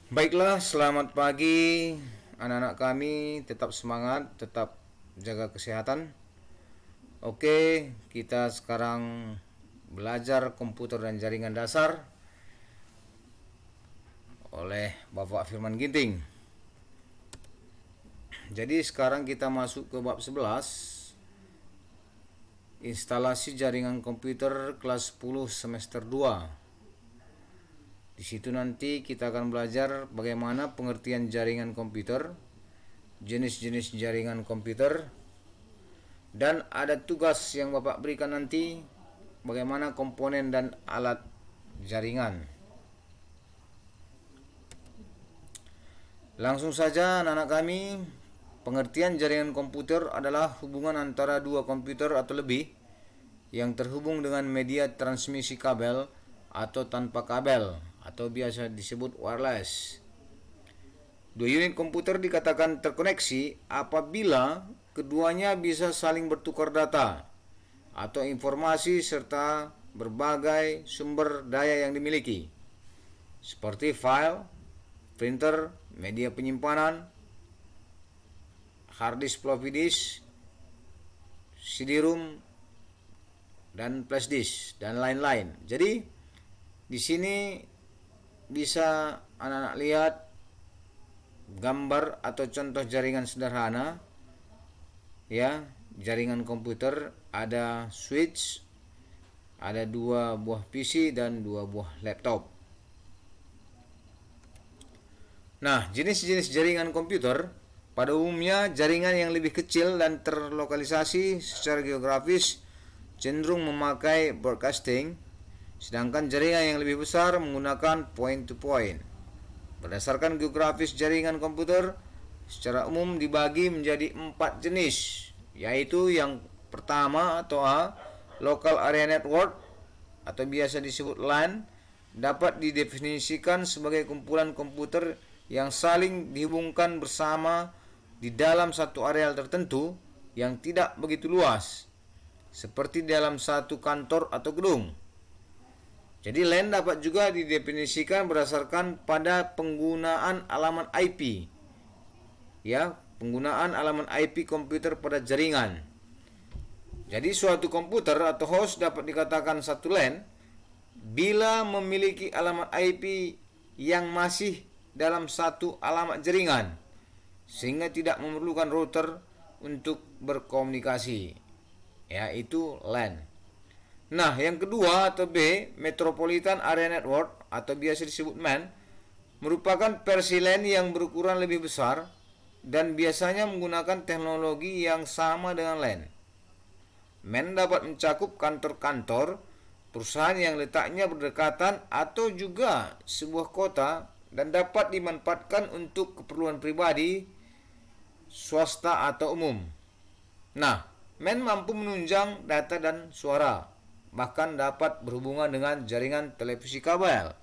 Baiklah, selamat pagi anak-anak kami, tetap semangat, tetap jaga kesehatan. Oke, kita sekarang belajar komputer dan jaringan dasar oleh Bapak Firman Ginting. Jadi sekarang kita masuk ke bab 11, instalasi jaringan komputer kelas 10 semester 2. Di situ nanti kita akan belajar bagaimana pengertian jaringan komputer, jenis-jenis jaringan komputer, dan ada tugas yang Bapak berikan nanti bagaimana komponen dan alat jaringan. Langsung saja anak-anak kami, pengertian jaringan komputer adalah hubungan antara dua komputer atau lebih yang terhubung dengan media transmisi kabel atau tanpa kabel, atau biasa disebut wireless. Dua unit komputer dikatakan terkoneksi apabila keduanya bisa saling bertukar data atau informasi serta berbagai sumber daya yang dimiliki, seperti file, printer, media penyimpanan, hard disk floppy disk, CD-ROM, dan flash disk, dan lain-lain. Jadi di sini bisa anak-anak lihat gambar atau contoh jaringan sederhana, ya. Jaringan komputer ada switch, ada dua buah PC dan dua buah laptop. Nah, jenis-jenis jaringan komputer pada umumnya jaringan yang lebih kecil dan terlokalisasi secara geografis cenderung memakai broadcasting, sedangkan jaringan yang lebih besar menggunakan point-to-point. Berdasarkan geografis jaringan komputer, secara umum dibagi menjadi 4 jenis, yaitu yang pertama atau A, Local Area Network atau biasa disebut LAN, dapat didefinisikan sebagai kumpulan komputer yang saling dihubungkan bersama di dalam satu areal tertentu yang tidak begitu luas, seperti dalam satu kantor atau gedung. Jadi LAN dapat juga didefinisikan berdasarkan pada penggunaan alamat IP. Ya, penggunaan alamat IP komputer pada jaringan. Jadi suatu komputer atau host dapat dikatakan satu LAN bila memiliki alamat IP yang masih dalam satu alamat jaringan, sehingga tidak memerlukan router untuk berkomunikasi. Ya, itu LAN. Nah, yang kedua atau B, Metropolitan Area Network atau biasa disebut MAN, merupakan versi LAN yang berukuran lebih besar dan biasanya menggunakan teknologi yang sama dengan LAN. MAN dapat mencakup kantor-kantor, perusahaan yang letaknya berdekatan atau juga sebuah kota, dan dapat dimanfaatkan untuk keperluan pribadi, swasta atau umum. Nah, MAN mampu menunjang data dan suara, bahkan dapat berhubungan dengan jaringan televisi kabel.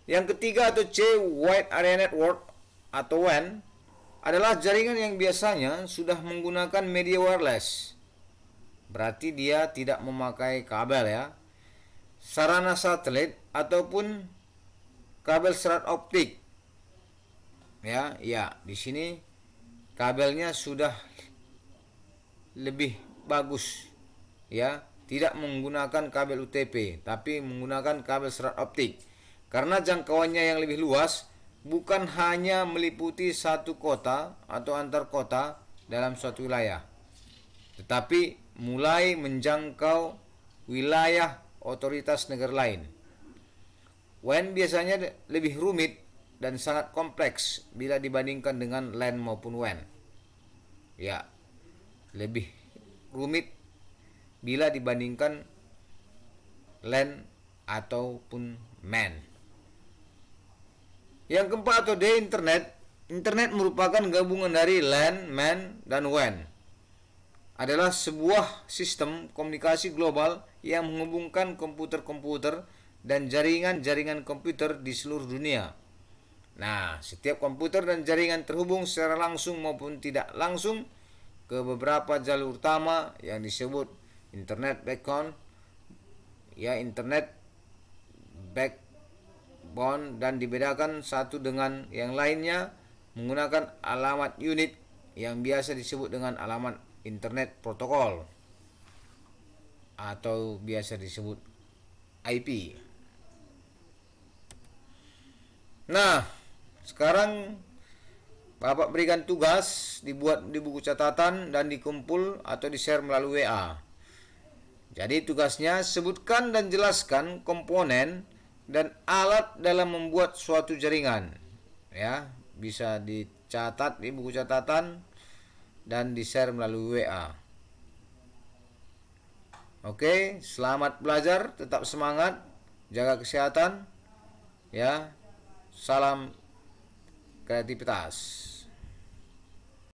Yang ketiga atau C, Wide Area Network atau WAN, adalah jaringan yang biasanya sudah menggunakan media wireless. Berarti dia tidak memakai kabel, ya. Sarana satelit ataupun kabel serat optik. Ya, di sini kabelnya sudah lebih bagus, ya. Tidak menggunakan kabel UTP, tapi menggunakan kabel serat optik. Karena jangkauannya yang lebih luas, bukan hanya meliputi satu kota atau antar kota dalam suatu wilayah, tetapi mulai menjangkau wilayah otoritas negara lain. WAN biasanya lebih rumit dan sangat kompleks bila dibandingkan dengan LAN maupun WAN. Ya, lebih rumit bila dibandingkan LAN ataupun MAN. Yang keempat atau D, Internet. Internet merupakan gabungan dari LAN, MAN, dan WAN. Adalah sebuah sistem komunikasi global yang menghubungkan komputer-komputer dan jaringan-jaringan komputer di seluruh dunia. Nah, setiap komputer dan jaringan terhubung secara langsung maupun tidak langsung ke beberapa jalur utama yang disebut Internet Backbone, ya, Internet bound dan dibedakan satu dengan yang lainnya menggunakan alamat unit yang biasa disebut dengan alamat internet protokol atau biasa disebut IP. Nah, sekarang Bapak berikan tugas dibuat di buku catatan dan dikumpul atau di-share melalui WA. Jadi tugasnya sebutkan dan jelaskan komponen dan alat dalam membuat suatu jaringan. Ya, bisa dicatat di buku catatan dan di-share melalui WA. Oke, selamat belajar, tetap semangat, jaga kesehatan. Ya. Salam kreativitas.